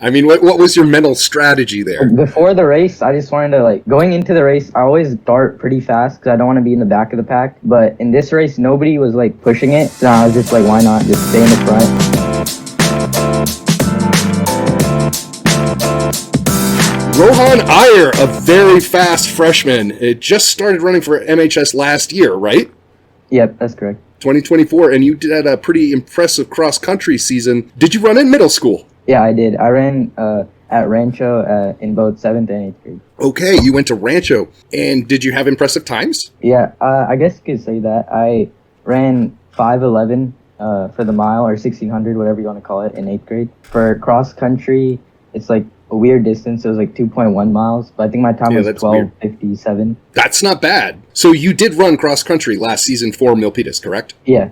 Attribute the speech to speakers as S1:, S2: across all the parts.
S1: I mean, what was your mental strategy there?
S2: Before the race, I just wanted to, going into the race, I always dart pretty fast because I don't want to be in the back of the pack. But in this race, nobody was, pushing it. So I was just like, why not just stay in the front?
S1: Rohan Iyer, a very fast freshman. It just started running for MHS last year, right?
S2: Yep, that's correct.
S1: 2024, and you did a pretty impressive cross-country season. Did you run in middle school?
S2: Yeah, I did. I ran at Rancho in both 7th and 8th grade.
S1: Okay, you went to Rancho. And did you have impressive times?
S2: Yeah, I guess you could say that. I ran 5:11 for the mile, or 1600, whatever you want to call it, in 8th grade. For cross-country, it's a weird distance. It was 2.1 miles, but I think my time was 12:57.
S1: That's not bad. So you did run cross country last season for Milpitas, correct?
S2: Yeah.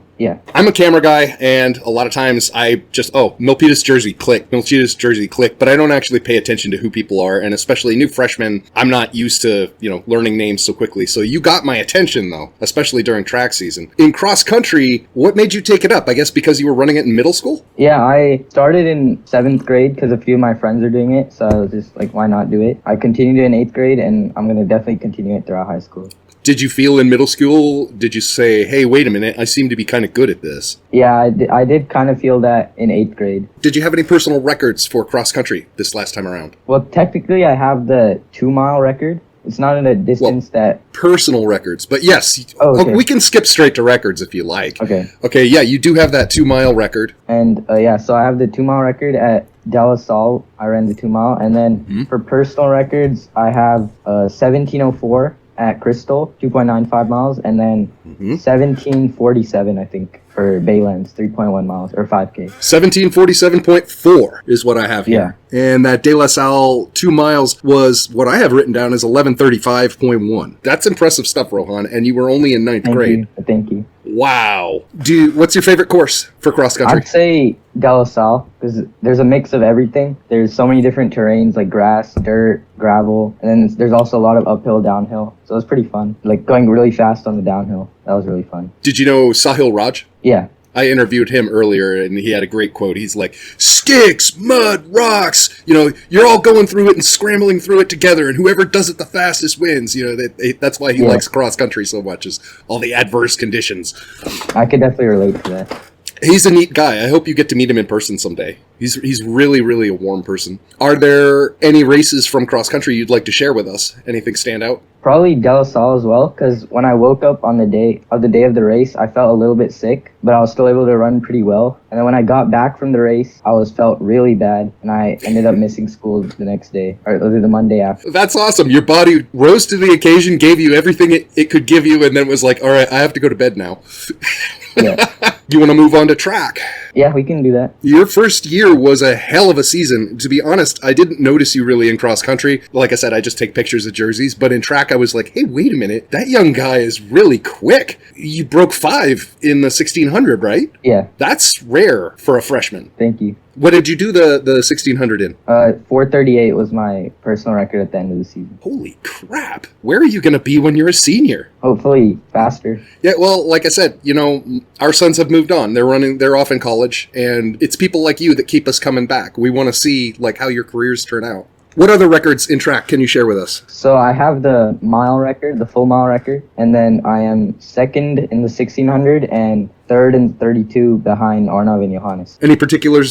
S1: I'm a camera guy, and a lot of times I just, Milpitas jersey, click, Milpitas jersey, click, but I don't actually pay attention to who people are, and especially new freshmen, I'm not used to, learning names so quickly. So you got my attention, though, especially during track season. In cross country, what made you take it up? I guess because you were running it in middle school?
S2: Yeah, I started in 7th grade because a few of my friends are doing it, so I was just why not do it? I continued in 8th grade, and I'm going to definitely continue it throughout high school.
S1: Did you feel in middle school, did you say, hey, wait a minute, I seem to be kind of good at this?
S2: Yeah, I did kind of feel that in 8th grade.
S1: Did you have any personal records for cross country this last time around?
S2: Well, technically, I have the 2-mile record. It's not in a distance
S1: personal records, but yes.
S2: Okay.
S1: We can skip straight to records if you like.
S2: Okay,
S1: yeah, you do have that 2-mile record.
S2: And so I have the 2-mile record at De La Salle. I ran the 2-mile. And then for personal records, I have 1704 at Crystal, 2.95 miles, and then 1747, I think, for Baylands, 3.1 miles, or 5K.
S1: 1747.4 is what I have here. Yeah. And that De La Salle 2 miles was what I have written down as 1135.1. That's impressive stuff, Rohan, and you were only in 9th grade.
S2: Thank you.
S1: Wow. What's your favorite course for cross country?
S2: I'd say De La Salle, because there's a mix of everything. There's so many different terrains, like grass, dirt, gravel, and then there's also a lot of uphill, downhill. So it's pretty fun. Going really fast on the downhill. That was really fun.
S1: Did you know Sahil Raj?
S2: Yeah.
S1: I interviewed him earlier, and he had a great quote. He's like, sticks, mud, rocks, you're all going through it and scrambling through it together, and whoever does it the fastest wins. That's why he likes cross-country so much, is all the adverse conditions.
S2: I could definitely relate to that.
S1: He's a neat guy. I hope you get to meet him in person someday. He's really, really a warm person. Are there any races from cross-country you'd like to share with us? Anything stand out?
S2: Probably De La Salle as well, because when I woke up on the day of the race, I felt a little bit sick, but I was still able to run pretty well. And then when I got back from the race, I felt really bad, and I ended up missing school the next day, or the Monday after.
S1: That's awesome. Your body rose to the occasion, gave you everything it could give you, and then was like, all right, I have to go to bed now.
S2: Yeah.
S1: You want to move on to track?
S2: Yeah, we can do that.
S1: Your first year was a hell of a season. To be honest, I didn't notice you really in cross country. Like I said, I just take pictures of jerseys. But in track, I was like, hey, wait a minute. That young guy is really quick. You broke 5 in the 1600, right?
S2: Yeah.
S1: That's rare for a freshman.
S2: Thank you.
S1: What did you do the 1600 in?
S2: 4:38 was my personal record at the end of the season.
S1: Holy crap. Where are you going to be when you're a senior?
S2: Hopefully faster.
S1: Yeah, well, like I said, our sons have moved on. They're off in college, and it's people like you that keep us coming back. We want to see how your careers turn out. What other records in track can you share with us?
S2: So I have the mile record, the full mile record, and then I am 2nd in the 1600 and 3rd and 32 behind Arnav and Johannes.
S1: Any particular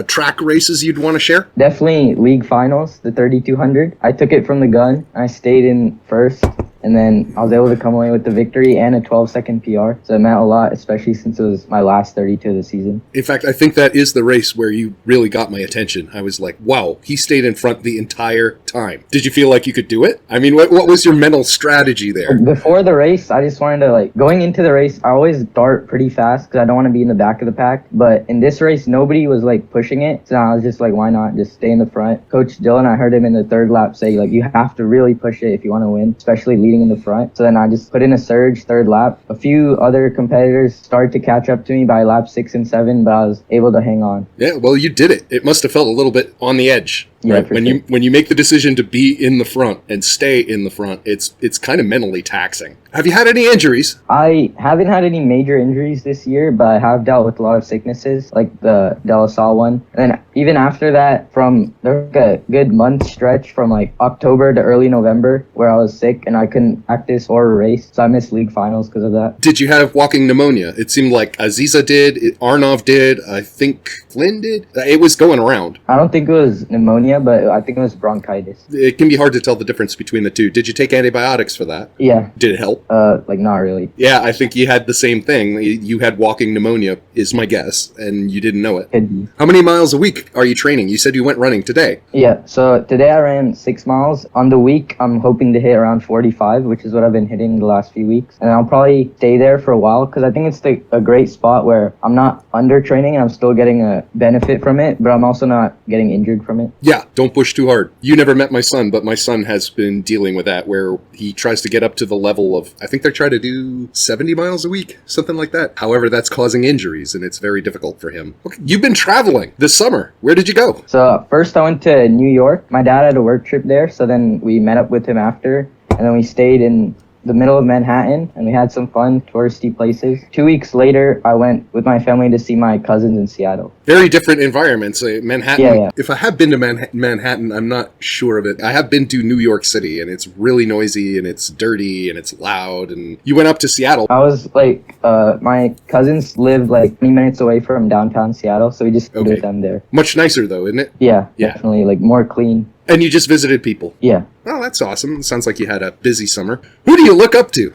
S1: track races you'd want to share?
S2: Definitely league finals, the 3200. I took it from the gun. I stayed in 1st. And then I was able to come away with the victory and a 12-second PR. So it meant a lot, especially since it was my last 32 of the season.
S1: In fact, I think that is the race where you really got my attention. I was like, wow, he stayed in front the entire time. Did you feel like you could do it? I mean, what was your mental strategy there?
S2: Before the race, I just wanted to, going into the race, I always dart pretty fast because I don't want to be in the back of the pack. But in this race, nobody was, pushing it. So I was just like, why not just stay in the front? Coach Dylan, I heard him in the 3rd lap say, you have to really push it if you want to win, especially leading in the front. So then I just put in a surge 3rd lap. A few other competitors started to catch up to me by lap 6 and 7, but I was able to hang on.
S1: Yeah, well, you did it. It must have felt a little bit on the edge.
S2: Yeah,
S1: right?
S2: for
S1: When
S2: sure.
S1: you make the decision to be in the front and stay in the front, it's kind of mentally taxing. Have you had any injuries?
S2: I haven't had any major injuries this year, but I have dealt with a lot of sicknesses, like the De La Salle one. And then even after that, from there was like a good month stretch from like October to early November where I was sick and I couldn't practice or race. So I missed league finals because of that.
S1: Did you have walking pneumonia? It seemed like Aziza did, Arnov did, I think Flynn did. It was going around.
S2: I don't think it was pneumonia, but I think it was bronchitis.
S1: It can be hard to tell the difference between the two. Did you take antibiotics for that?
S2: Yeah,
S1: Did it help?
S2: like not really.
S1: Yeah, I think you had the same thing. You had walking pneumonia, is my guess, and you didn't know it.
S2: Could be.
S1: How many miles a week are you training? You said you went running today.
S2: Yeah, so today I ran 6 miles. On the week, I'm hoping to hit around 45, which is what I've been hitting the last few weeks. And I'll probably stay there for a while because I think it's a great spot where I'm not under training and I'm still getting a benefit from it, but I'm also not getting injured from it.
S1: Yeah, don't push too hard. You never met my son, but my son has been dealing with that where he tries to get up to the level of, I think they're trying to do 70 miles a week, something like that. However, that's causing injuries and it's very difficult for him. Okay, you've been traveling this summer. Where did you go?
S2: So first I went to New York. My dad had a work trip there, so then we met up with him after, and then we stayed in the middle of Manhattan, and we had some fun touristy places. 2 weeks later, I went with my family to see my cousins in Seattle.
S1: Very different environments. Manhattan,
S2: Yeah.
S1: if I have been to Manhattan, I'm not sure of it. I have been to New York City, and it's really noisy, and it's dirty, and it's loud, and you went up to Seattle.
S2: I was like, my cousins live like 20 minutes away from downtown Seattle, so we just stayed with them there.
S1: Much nicer, though, isn't it?
S2: Yeah,
S1: Yeah.
S2: definitely, like more clean.
S1: And you just visited people.
S2: Yeah.
S1: Oh, that's awesome. It sounds like you had a busy summer. Who do you look up to?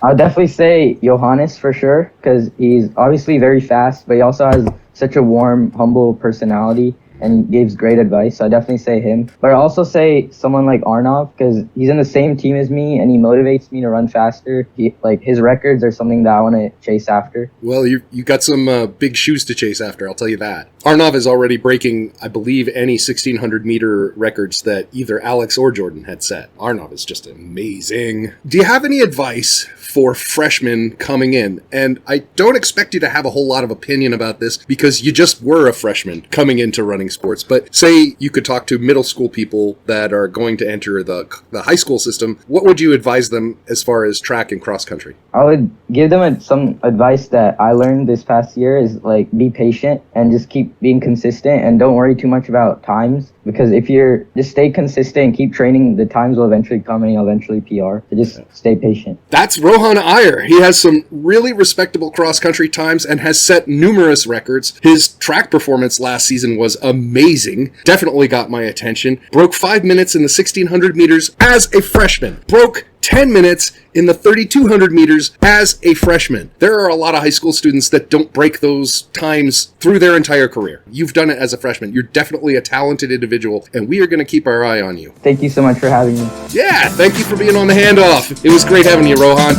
S2: I'll definitely say Johannes for sure, because he's obviously very fast, but he also has such a warm, humble personality and gives great advice. So I definitely say him. But I also say someone like Arnov, because he's in the same team as me and he motivates me to run faster. Like his records are something that I want to chase after.
S1: Well, you got some big shoes to chase after, I'll tell you that. Arnov is already breaking, I believe, any 1600 meter records that either Alex or Jordan had set. Arnov is just amazing. Do you have any advice for freshmen coming in? And I don't expect you to have a whole lot of opinion about this because you just were a freshman coming into running sports. But say you could talk to middle school people that are going to enter the high school system. What would you advise them as far as track and cross country?
S2: I would give them some advice that I learned this past year is like be patient and just keep being consistent and don't worry too much about times, because if you're just stay consistent and keep training, the times will eventually come and you'll eventually PR. So just stay patient.
S1: That's Rohan Iyer. He has some really respectable cross country times and has set numerous records. His track performance last season was amazing. Definitely got my attention. Broke 5 minutes in the 1600 meters as a freshman. Broke 10 minutes in the 3200 meters as a freshman. There are a lot of high school students that don't break those times through their entire career. You've done it as a freshman. You're definitely a talented individual, and we are going to keep our eye on you.
S2: Thank you so much for having me.
S1: Yeah, thank you for being on the Handoff. It was great having you, Rohan.